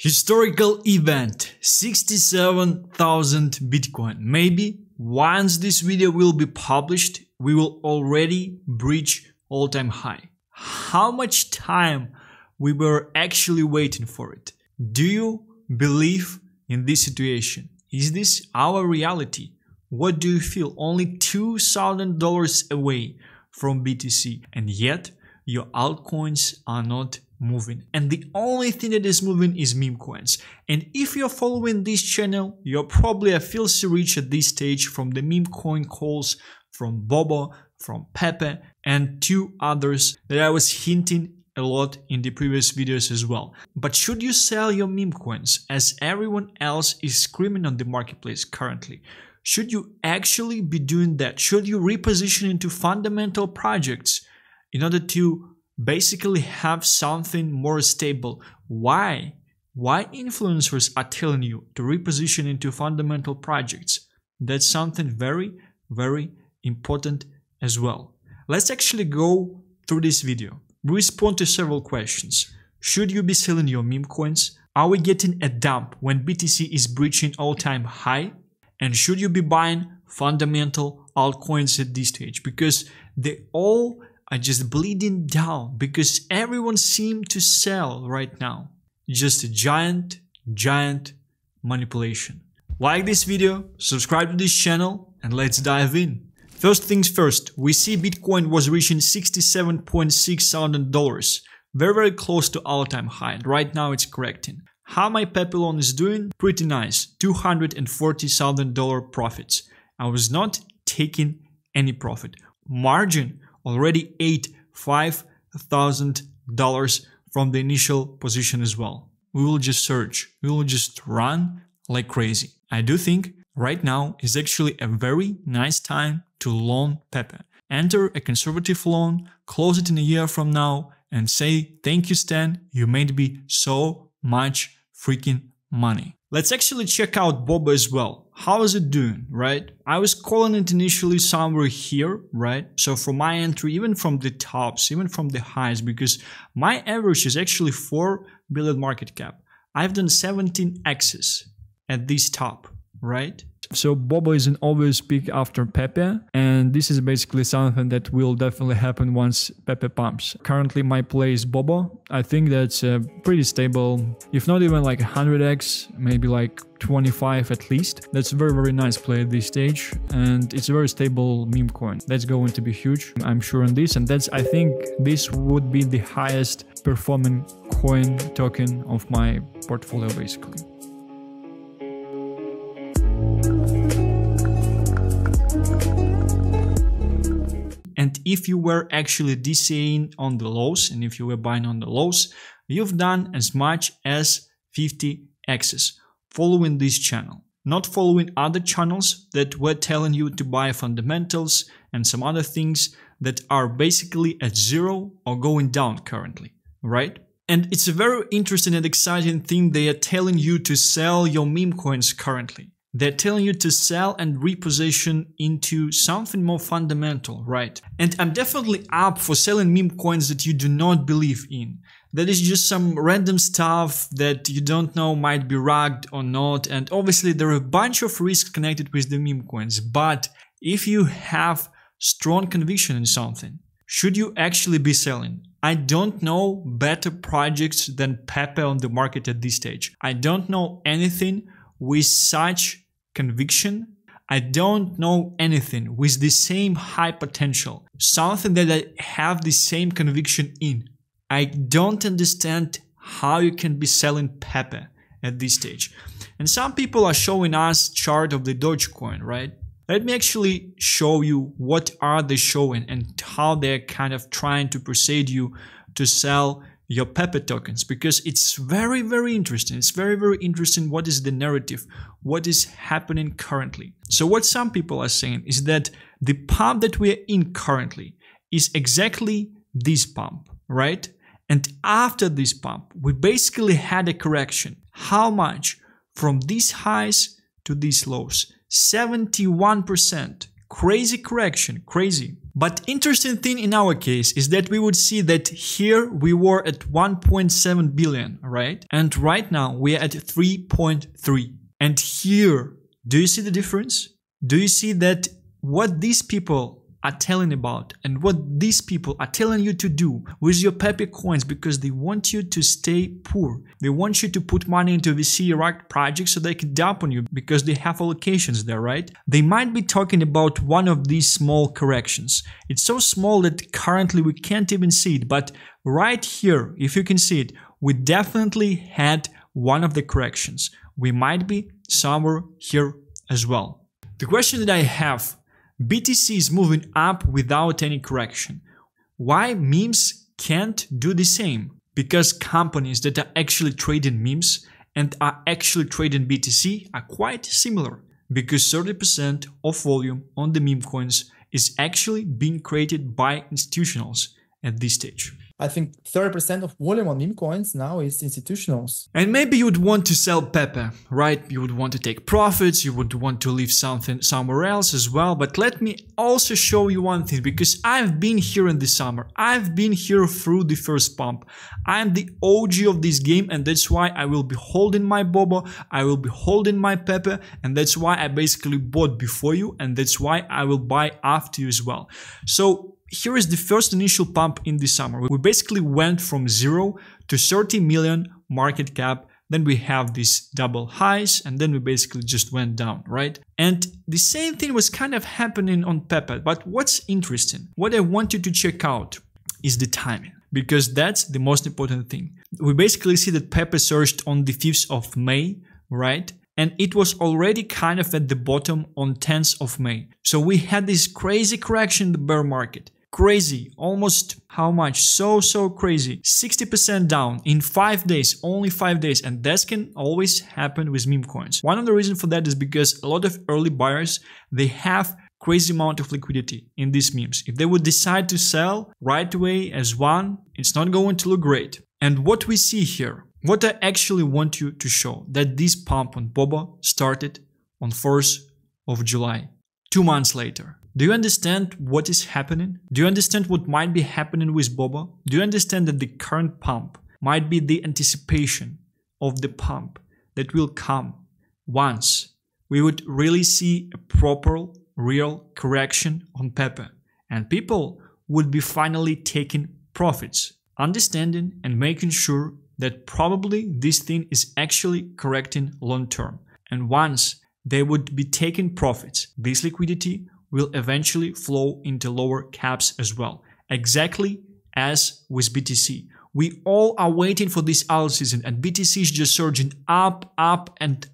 Historical event, 67,000 Bitcoin. Maybe once this video will be published, we will already breach all-time high. How much time we were actually waiting for it? Do you believe in this situation? Is this our reality? What do you feel? Only $2,000 away from BTC, and yet your altcoins are not moving, and the only thing that is moving is meme coins. And if you're following this channel, you're probably a filthy rich at this stage from the meme coin calls from Bobo, from Pepe, and two others that I was hinting a lot in the previous videos as well. But should you sell your meme coins as everyone else is screaming on the marketplace currently? Should you actually be doing that? Should you reposition into fundamental projects in order to basically have something more stable? Why influencers are telling you to reposition into fundamental projects? That's something very, very important as well. Let's actually go through this video. We respond to several questions. Should you be selling your meme coins? Are we getting a dump when BTC is breaching all-time high? And should you be buying fundamental altcoins at this stage? Because they all are just bleeding down, because everyone seems to sell right now. Just a giant manipulation. Like this video, subscribe to this channel, and let's dive in. First things first, we see Bitcoin was reaching $67.6 thousand, very close to all-time high, and right now it's correcting. How my Pepe loan is doing? Pretty nice, $240,000 profits. I was not taking any profit. Margin already ate $5,000 from the initial position as well. We will just surge. We will just run like crazy. I do think right now is actually a very nice time to loan Pepe. Enter a conservative loan, close it in a year from now, and say, thank you, Stan, you made me so much freaking money. Let's actually check out Bobo as well. How is it doing, right? I was calling it initially somewhere here, right? So from my entry, even from the tops, even from the highs, because my average is actually 4 billion market cap. I've done 17x's at this top, right? So Bobo is an obvious pick after Pepe, and this is basically something that will definitely happen once Pepe pumps. Currently my play is Bobo. I think that's pretty stable, if not even like 100x, maybe like 25 at least. That's a very nice play at this stage, and it's a very stable meme coin. That's going to be huge, I'm sure on this, and that's, I think this would be the highest performing coin token of my portfolio basically. And if you were actually DCAing on the lows, and if you were buying on the lows, you've done as much as 50x's following this channel. Not following other channels that were telling you to buy fundamentals and some other things that are basically at zero or going down currently, right? And it's a very interesting and exciting thing. They are telling you to sell your meme coins currently. They're telling you to sell and reposition into something more fundamental, right? And I'm definitely up for selling meme coins that you do not believe in. That is just some random stuff that you don't know might be rugged or not. And obviously there are a bunch of risks connected with the meme coins. But if you have strong conviction in something, should you actually be selling? I don't know better projects than Pepe on the market at this stage. I don't know anything with such conviction. I don't know anything with the same high potential, something that I have the same conviction in. I don't understand how you can be selling Pepe at this stage. And some people are showing us chart of the Dogecoin, right? Let me actually show you what are they showing and how they're kind of trying to persuade you to sell your Pepe tokens, because it's very interesting. It's very interesting what is the narrative, what is happening currently. So what some people are saying is that the pump that we are in currently is exactly this pump, right? And after this pump, we basically had a correction. How much? From these highs to these lows. 71%. Crazy correction, crazy. But interesting thing in our case is that we would see that here we were at 1.7 billion, right? And right now we are at 3.3. And here, do you see the difference? Do you see that what these people are telling about and what these people are telling you to do with your Pepe coins, because they want you to stay poor. They want you to put money into VC Iraq projects so they can dump on you because they have allocations there, right? They might be talking about one of these small corrections. It's so small that currently we can't even see it, but right here, if you can see it, we definitely had one of the corrections. We might be somewhere here as well. The question that I have, BTC is moving up without any correction. Why memes can't do the same? Because companies that are actually trading memes and are actually trading BTC are quite similar. Because 30% of volume on the meme coins is actually being created by institutionals at this stage. I think 30% of volume on meme coins now is institutionals. And maybe you would want to sell Pepe, right? You would want to take profits, you would want to leave something somewhere else as well. But let me also show you one thing, because I've been here in the summer. I've been here through the first pump. I'm the OG of this game, and that's why I will be holding my Bobo, I will be holding my Pepe, and that's why I basically bought before you, and that's why I will buy after you as well. So here is the first initial pump in the summer. We basically went from 0 to 30 million market cap. Then we have these double highs, and then we basically just went down, right? And the same thing was kind of happening on Pepe. But what's interesting, what I want you to check out is the timing, because that's the most important thing. We basically see that Pepe surged on the 5th of May, right? And it was already kind of at the bottom on 10th of May. So we had this crazy correction in the bear market. Crazy, almost how much? So crazy. 60% down in 5 days, only 5 days. And that can always happen with meme coins. One of the reasons for that is because a lot of early buyers, they have crazy amount of liquidity in these memes. If they would decide to sell right away as one, it's not going to look great. And what we see here, what I actually want you to show, that this pump on Bobo started on 1st of July, 2 months later. Do you understand what is happening? Do you understand what might be happening with Bobo? Do you understand that the current pump might be the anticipation of the pump that will come once we would really see a proper, real correction on Pepe, and people would be finally taking profits, understanding and making sure that probably this thing is actually correcting long term. And once they would be taking profits, this liquidity will eventually flow into lower caps as well, exactly as with BTC. We all are waiting for this alt season, and BTC is just surging up, and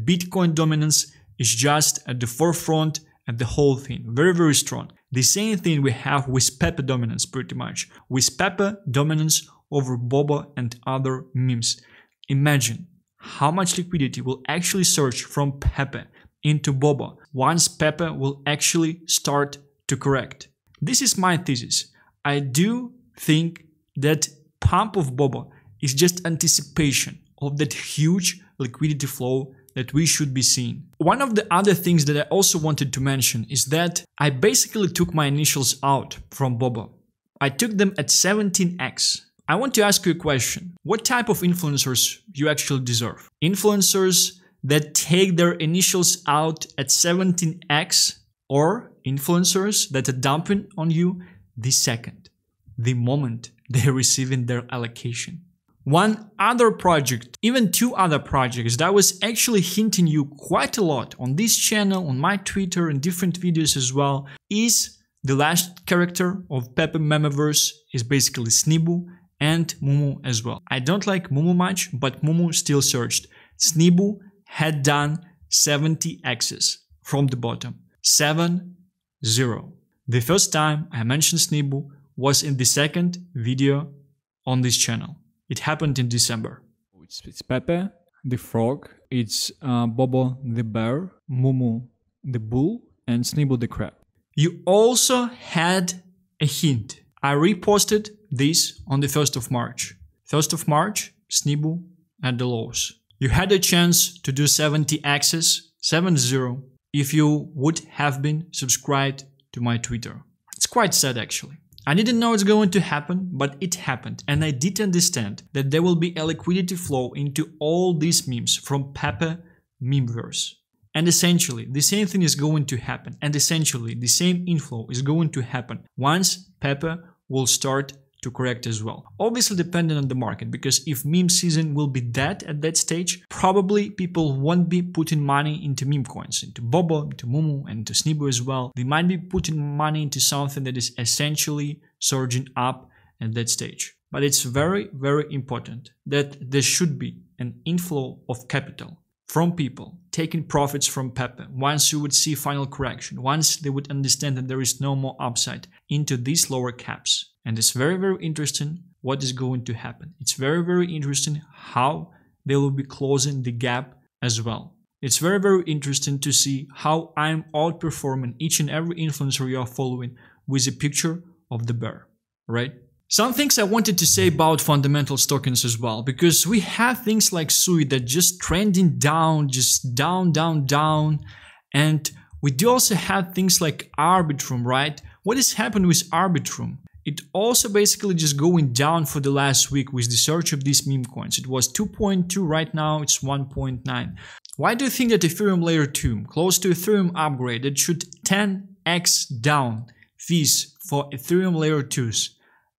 Bitcoin dominance is just at the forefront and the whole thing, very strong. The same thing we have with Pepe dominance pretty much, with Pepe dominance over Bobo and other memes. Imagine how much liquidity will actually surge from Pepe into Bobo once Pepe will actually start to correct. This is my thesis. I do think that pump of Bobo is just anticipation of that huge liquidity flow that we should be seeing. One of the other things that I also wanted to mention is that I basically took my initials out from Bobo. I took them at 17x. I want to ask you a question. What type of influencers you actually deserve? Influencers that take their initials out at 17x, or influencers that are dumping on you the moment they're receiving their allocation. One other project, even 2 other projects that I was actually hinting you quite a lot on this channel, on my Twitter and different videos as well, is the last character of Pepe Memeverse is basically Snibu and Mumu as well. I don't like Mumu much, but Mumu still surged. Snibu had done 70x's from the bottom. 70. The first time I mentioned Snibu was in the second video on this channel. It happened in December. It's Pepe, the frog, it's Bobo the bear, Mumu the bull, and Snibu the crab. You also had a hint. I reposted this on the 1st of March. 1st of March, Snibu at the lows. You had a chance to do 70x's, 70, if you would have been subscribed to my Twitter. quite sad actually. I didn't know it's going to happen, but it happened, and I did understand that there will be a liquidity flow into all these memes from Pepe memeverse. And essentially, the same thing is going to happen, and essentially, the same inflow is going to happen once Pepe will start to correct as well. Obviously dependent on the market, because if meme season will be dead at that stage, probably people won't be putting money into meme coins, into Bobo, into Mumu, and into Snibo as well. They might be putting money into something that is essentially surging up at that stage. But it's very, very important that there should be an inflow of capital from people taking profits from Pepe once you would see final correction, once they would understand that there is no more upside into these lower caps. And it's very, very interesting what is going to happen. It's very, very interesting how they will be closing the gap as well. It's very, very interesting to see how I'm outperforming each and every influencer you are following with a picture of the bear, right? Some things I wanted to say about fundamentals tokens as well, because we have things like Sui that just trending down, just down, down, down. And we do also have things like Arbitrum, right? What is happening with Arbitrum? It also basically just going down for the last week with the search of these meme coins. It was 2.2, right now it's 1.9. Why do you think that Ethereum layer 2, close to Ethereum upgrade, that should 10x down fees for Ethereum layer 2s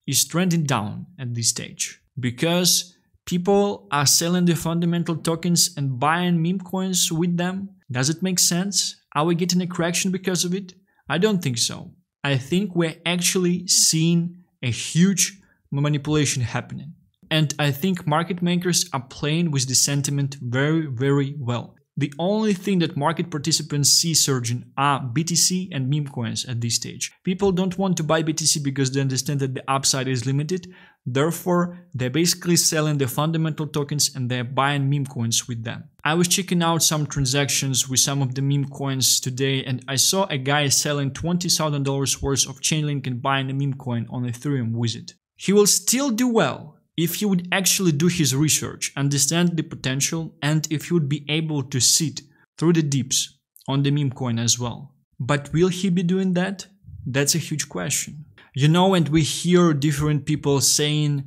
is trending down at this stage? Because people are selling the fundamental tokens and buying meme coins with them. Does it make sense? Are we getting a correction because of it? I don't think so. I think we're actually seeing a huge manipulation happening. And I think market makers are playing with the sentiment very, very well. The only thing that market participants see surging are BTC and meme coins at this stage. People don't want to buy BTC because they understand that the upside is limited. Therefore, they're basically selling the fundamental tokens and they're buying meme coins with them. I was checking out some transactions with some of the meme coins today, and I saw a guy selling $20,000 worth of Chainlink and buying a meme coin on Ethereum with it. He will still do well if he would actually do his research, understand the potential, and if he would be able to sit through the dips on the meme coin as well. But will he be doing that? That's a huge question. You know, and we hear different people saying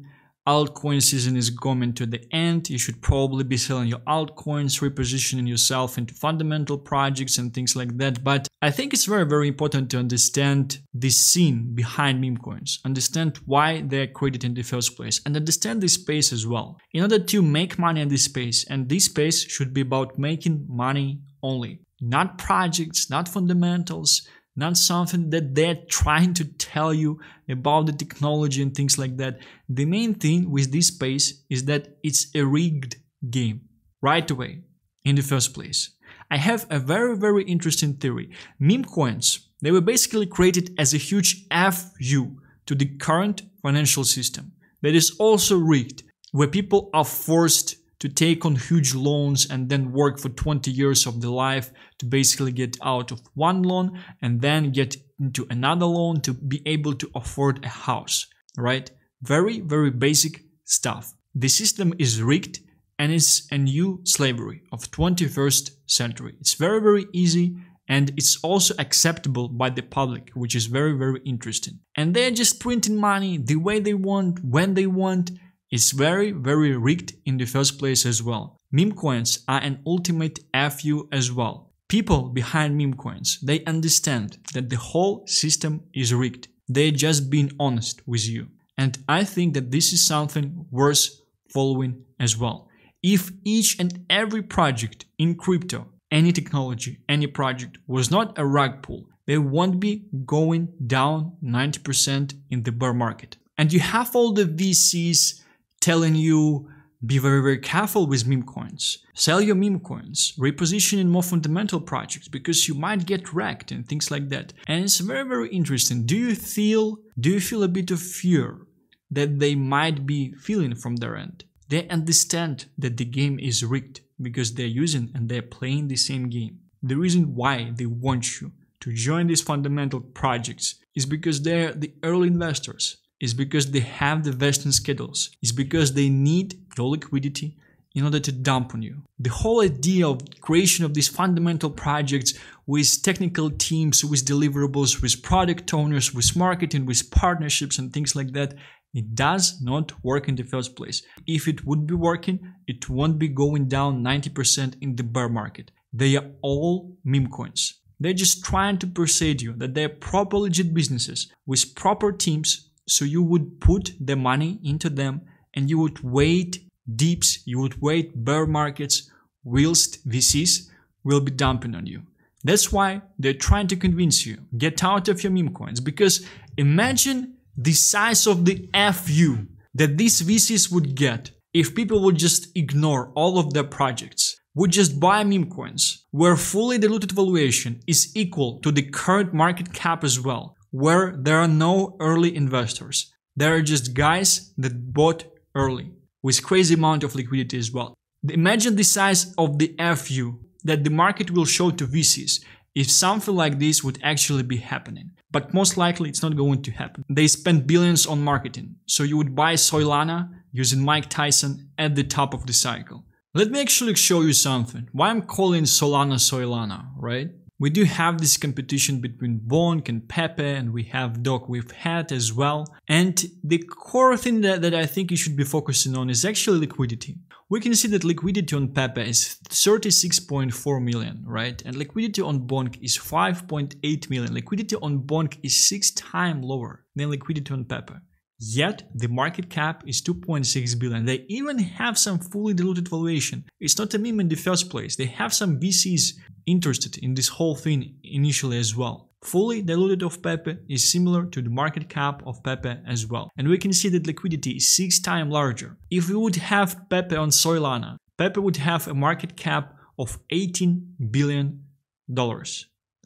altcoin season is coming to the end. You should probably be selling your altcoins, repositioning yourself into fundamental projects and things like that. But I think it's very, very important to understand the scene behind meme coins, understand why they're created in the first place, and understand this space as well. In order to make money in this space, and this space should be about making money only, not projects, not fundamentals, not something that they're trying to tell you about the technology and things like that. The main thing with this space is that it's a rigged game right away in the first place. I have a very, very interesting theory. Meme coins, they were basically created as a huge FU to the current financial system that is also rigged, where people are forced to take on huge loans and then work for 20 years of their life to basically get out of one loan and then get into another loan to be able to afford a house, right? Very, very basic stuff. The system is rigged and it's a new slavery of 21st century. It's very, very easy and it's also acceptable by the public, which is very, very interesting. And they're just printing money the way they want, when they want. It's very, very rigged in the first place as well. Meme coins are an ultimate FU as well. People behind meme coins, they understand that the whole system is rigged. They're just being honest with you. And I think that this is something worth following as well. If each and every project in crypto, any technology, any project was not a rug pull, they won't be going down 90% in the bear market. And you have all the VCs telling you, be very, very careful with meme coins. Sell your meme coins, reposition in more fundamental projects because you might get wrecked and things like that. And it's very, very interesting. Do you feel a bit of fear that they might be feeling from their end? They understand that the game is rigged because they're using and they're playing the same game. The reason why they want you to join these fundamental projects is because they're the early investors. Is because they have the vesting schedules. It's because they need your liquidity in order to dump on you. The whole idea of creation of these fundamental projects with technical teams, with deliverables, with product owners, with marketing, with partnerships and things like that, it does not work in the first place. If it would be working, it won't be going down 90% in the bear market. They are all meme coins. They're just trying to persuade you that they're proper legit businesses with proper teams, so you would put the money into them and you would wait dips, you would wait bear markets whilst VCs will be dumping on you. That's why they're trying to convince you, get out of your meme coins, because imagine the size of the FU that these VCs would get if people would just ignore all of their projects, would just buy meme coins, where fully diluted valuation is equal to the current market cap as well, where there are no early investors. There are just guys that bought early with crazy amount of liquidity as well. Imagine the size of the FU that the market will show to VCs if something like this would actually be happening. But most likely it's not going to happen. They spend billions on marketing, so you would buy Solana using Mike Tyson at the top of the cycle. Let me actually show you something. Why I'm calling Solana, right? We do have this competition between Bonk and Pepe, and we have Doc with Hat as well. And the core thing that I think you should be focusing on is actually liquidity. We can see that liquidity on Pepe is 36.4 million, right? And liquidity on Bonk is 5.8 million. Liquidity on Bonk is 6 times lower than liquidity on Pepe. Yet the market cap is 2.6 billion. They even have some fully diluted valuation. It's not a meme in the first place. They have some VCs interested in this whole thing initially as well. Fully diluted of Pepe is similar to the market cap of Pepe as well. And we can see that liquidity is 6 times larger. If we would have Pepe on Solana, Pepe would have a market cap of $18 billion.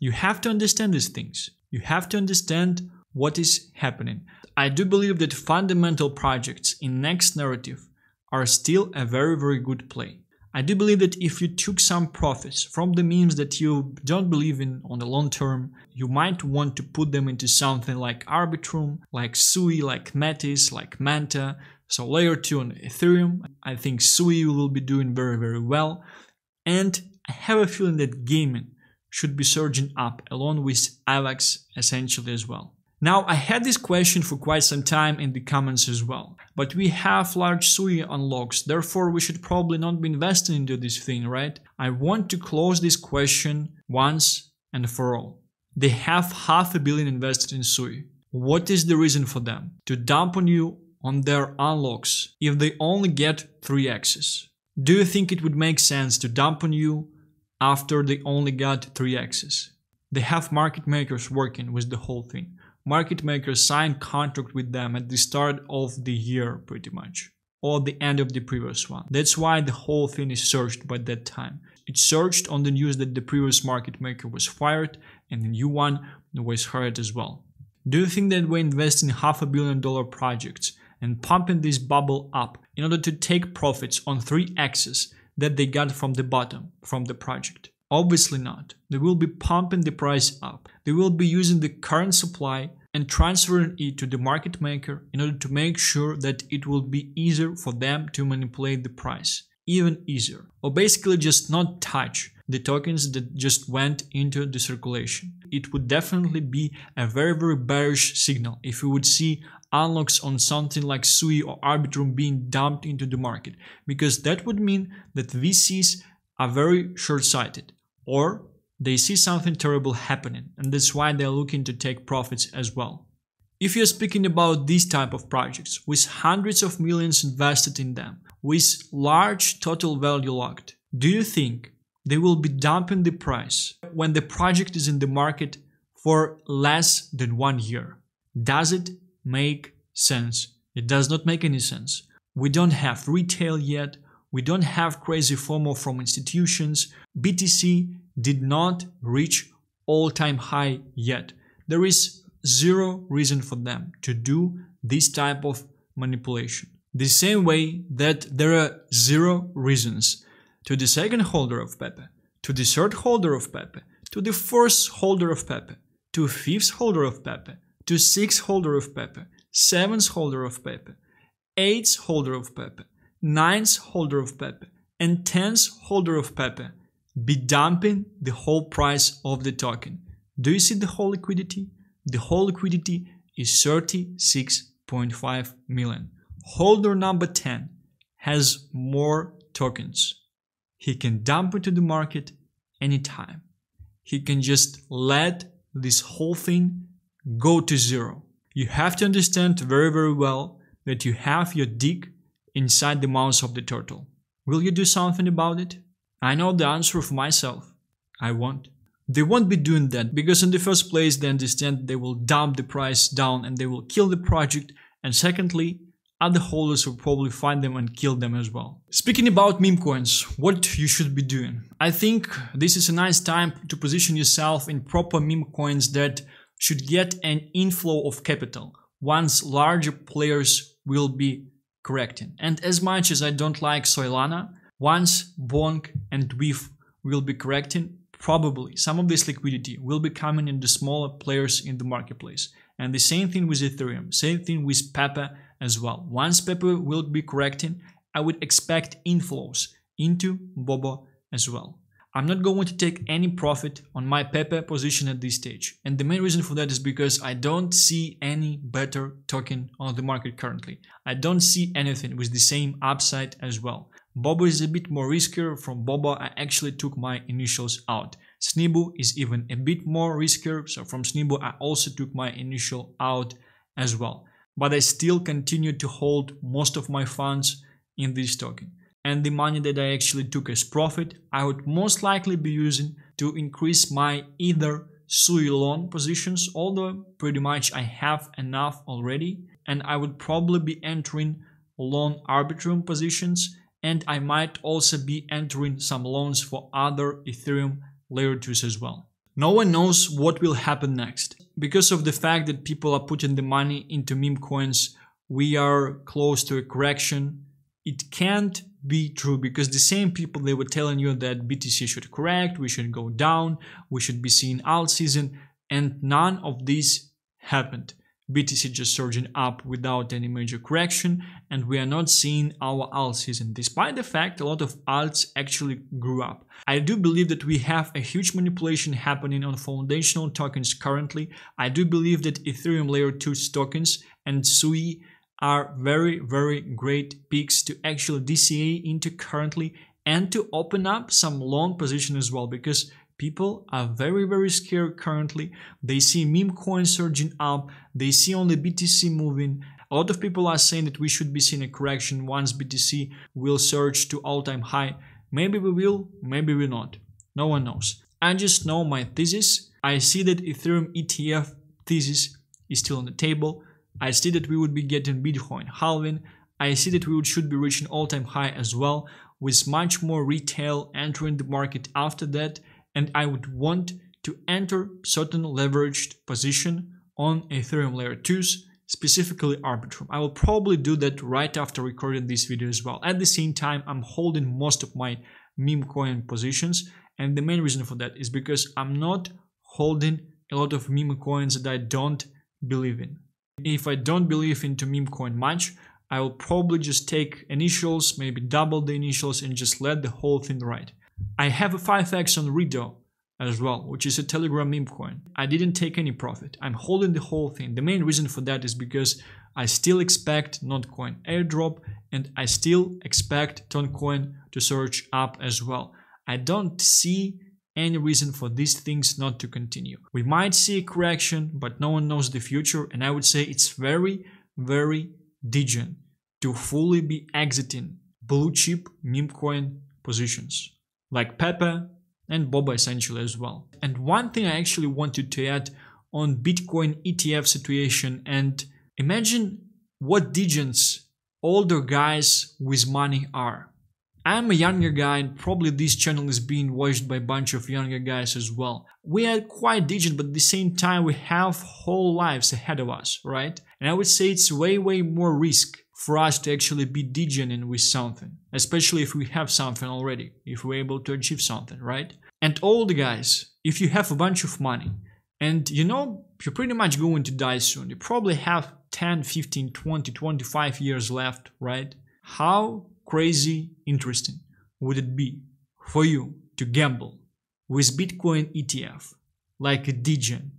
You have to understand these things. You have to understand what is happening. I do believe that fundamental projects in next narrative are still a very, very good play. I do believe that if you took some profits from the memes that you don't believe in on the long term, you might want to put them into something like Arbitrum, like Sui, like Metis, like Manta. So layer 2 on Ethereum. I think Sui will be doing very, very well. And I have a feeling that gaming should be surging up along with AVAX essentially as well. Now, I had this question for quite some time in the comments as well, but we have large SUI unlocks, therefore we should probably not be investing into this thing, right? I want to close this question once and for all. They have $500 million invested in SUI. What is the reason for them to dump on you on their unlocks if they only get 3x's? Do you think it would make sense to dump on you after they only got 3x's? They have market makers working with the whole thing. Market makers signed contract with them at the start of the year pretty much, or the end of the previous one. That's why the whole thing is surged by that time. It surged on the news that the previous market maker was fired and the new one was hired as well. Do you think that we're investing $500 million projects and pumping this bubble up in order to take profits on 3x's that they got from the bottom, from the project? Obviously not. They will be pumping the price up. They will be using the current supply and transferring it to the market maker in order to make sure that it will be easier for them to manipulate the price. Even easier. Or basically just not touch the tokens that just went into the circulation. It would definitely be a very, very bearish signal if we would see unlocks on something like SUI or Arbitrum being dumped into the market, because that would mean that VCs are very short-sighted, or they see something terrible happening, and that's why they're looking to take profits as well. If you're speaking about these type of projects with hundreds of millions invested in them, with large total value locked, do you think they will be dumping the price when the project is in the market for less than 1 year? Does it make sense? It does not make any sense. We don't have retail yet. We don't have crazy FOMO from institutions. BTC did not reach all-time high yet. There is zero reason for them to do this type of manipulation. The same way that there are zero reasons to the second holder of Pepe, to the third holder of Pepe, to the fourth holder of Pepe, to fifth holder of Pepe, to sixth holder of Pepe, seventh holder of Pepe, eighth holder of Pepe, ninth holder of Pepe, and tens holder of Pepe be dumping the whole price of the token. Do you see the whole liquidity? The whole liquidity is 36.5 million. Holder number 10 has more tokens. He can dump into the market anytime. He can just let this whole thing go to zero. You have to understand very, very well that you have your dick inside the mouth of the turtle. Will you do something about it? I know the answer for myself. I won't. They won't be doing that because in the first place they understand they will dump the price down and they will kill the project, and secondly, other holders will probably find them and kill them as well. Speaking about meme coins, what you should be doing. I think this is a nice time to position yourself in proper meme coins that should get an inflow of capital once larger players will be correcting. And as much as I don't like Solana, once Bonk and WIF will be correcting, probably some of this liquidity will be coming in the smaller players in the marketplace. And the same thing with Ethereum, same thing with Pepe as well. Once Pepe will be correcting, I would expect inflows into Bobo as well. I'm not going to take any profit on my Pepe position at this stage. And the main reason for that is because I don't see any better token on the market currently. I don't see anything with the same upside as well. Bobo is a bit more riskier. From Bobo, I actually took my initials out. Snibu is even a bit more riskier. So from Snibu, I also took my initial out as well. But I still continue to hold most of my funds in this token. And the money that I actually took as profit, I would most likely be using to increase my either Sui loan positions, although pretty much I have enough already. And I would probably be entering loan Arbitrum positions. And I might also be entering some loans for other Ethereum layer 2s as well. No one knows what will happen next. Because of the fact that people are putting the money into meme coins, we are close to a correction. It can't be true because the same people, they were telling you that BTC should correct, we should go down, we should be seeing alt season, and none of this happened. BTC just surging up without any major correction, and we are not seeing our alt season, despite the fact a lot of alts actually grew up. I do believe that we have a huge manipulation happening on foundational tokens currently. I do believe that Ethereum layer 2 tokens and Sui are very, very great picks to actually DCA into currently and to open up some long position as well, because people are very, very scared currently. They see meme coins surging up, they see only BTC moving. A lot of people are saying that we should be seeing a correction once BTC will surge to all-time high. Maybe we will, maybe we not. No one knows. I just know my thesis. I see that Ethereum ETF thesis is still on the table. I see that we would be getting Bitcoin halving. I see that we should be reaching all-time high as well, with much more retail entering the market after that. And I would want to enter certain leveraged position on Ethereum layer 2s, specifically Arbitrum. I will probably do that right after recording this video as well. At the same time, I'm holding most of my meme coin positions. And the main reason for that is because I'm not holding a lot of meme coins that I don't believe in. If I don't believe into meme coin much, I will probably just take initials, maybe double the initials, and just let the whole thing ride. I have a 5x on Rido as well, which is a Telegram meme coin. I didn't take any profit. I'm holding the whole thing. The main reason for that is because I still expect Notcoin airdrop, and I still expect Toncoin to surge up as well. I don't see any reason for these things not to continue. We might see a correction, but no one knows the future, and I would say it's very, very degen to fully be exiting blue chip meme coin positions like Pepe and Bobo essentially as well. And one thing I actually wanted to add on Bitcoin ETF situation, and imagine what degens older guys with money are. I'm a younger guy, and probably this channel is being watched by a bunch of younger guys as well. We are quite degen, but at the same time we have whole lives ahead of us, right? And I would say it's way, way more risk for us to actually be degening with something, especially if we have something already, if we're able to achieve something, right? And old guys, if you have a bunch of money and you know you're pretty much going to die soon, you probably have 10, 15, 20, 25 years left, right? How crazy interesting would it be for you to gamble with Bitcoin ETF like a degen?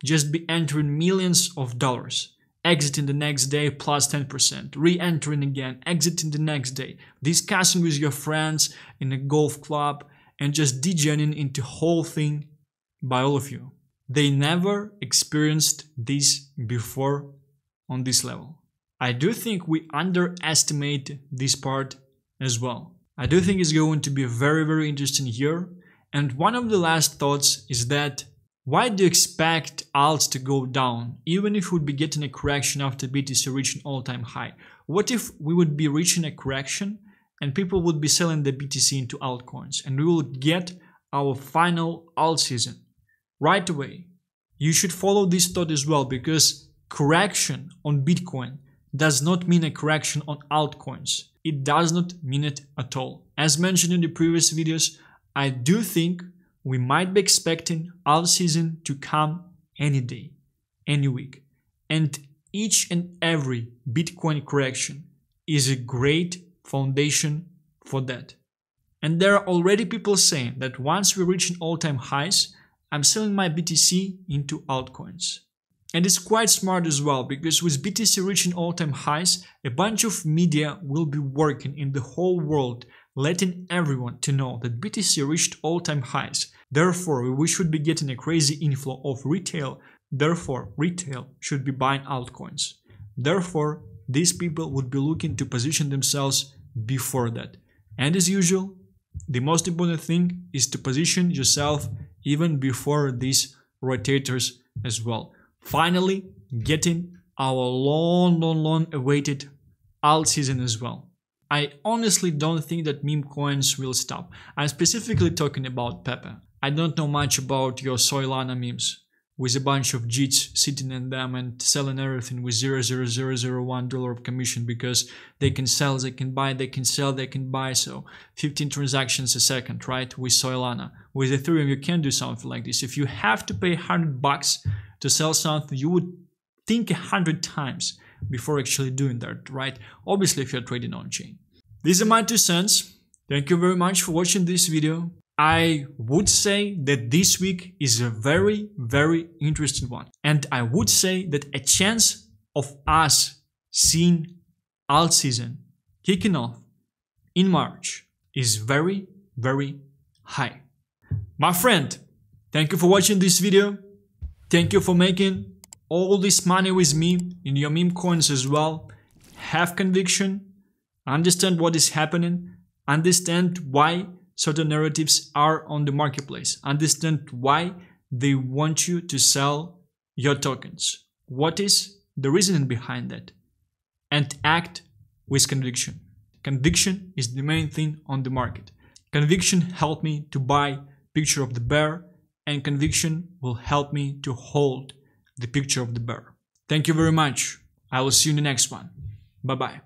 Just be entering millions of dollars, exiting the next day plus 10%, re-entering again, exiting the next day, discussing with your friends in a golf club, and just degening into whole thing by all of you. They never experienced this before on this level. I do think we underestimate this part as well. I do think it's going to be very, very interesting here. And one of the last thoughts is that why do you expect alts to go down even if we would be getting a correction after BTC reaching all-time high? What if we would be reaching a correction and people would be selling the BTC into altcoins and we will get our final alt season right away? You should follow this thought as well, because correction on Bitcoin does not mean a correction on altcoins. It does not mean it at all. As mentioned in the previous videos, I do think we might be expecting alt season to come any day, any week. And each and every Bitcoin correction is a great foundation for that. And there are already people saying that once we reach all-time highs, I'm selling my BTC into altcoins. And it's quite smart as well, because with BTC reaching all-time highs, a bunch of media will be working in the whole world, letting everyone to know that BTC reached all-time highs. Therefore, we should be getting a crazy inflow of retail. Therefore, retail should be buying altcoins. Therefore, these people would be looking to position themselves before that. And as usual, the most important thing is to position yourself even before these rotators as well. Finally, getting our long awaited alt season as well. I honestly don't think that meme coins will stop. I'm specifically talking about Pepe. I don't know much about your Solana memes with a bunch of JITs sitting in them and selling everything with $0.0001 of commission, because they can sell, they can buy, they can sell, they can buy. So 15 transactions a second, right? With Solana. With Ethereum, you can do something like this. If you have to pay $100 to sell something, you would think 100 times before actually doing that, right? Obviously, if you're trading on chain. These are my 2 cents. Thank you very much for watching this video. I would say that this week is a very, very interesting one. And I would say that a chance of us seeing alt season kicking off in March is very, very high. My friend, thank you for watching this video. Thank you for making all this money with me in your meme coins as well. Have conviction, understand what is happening, understand why certain narratives are on the marketplace, understand why they want you to sell your tokens. What is the reasoning behind that? And act with conviction. Conviction is the main thing on the market. Conviction helped me to buy picture of the bear, and conviction will help me to hold the picture of the bear. Thank you very much. I will see you in the next one. Bye-bye.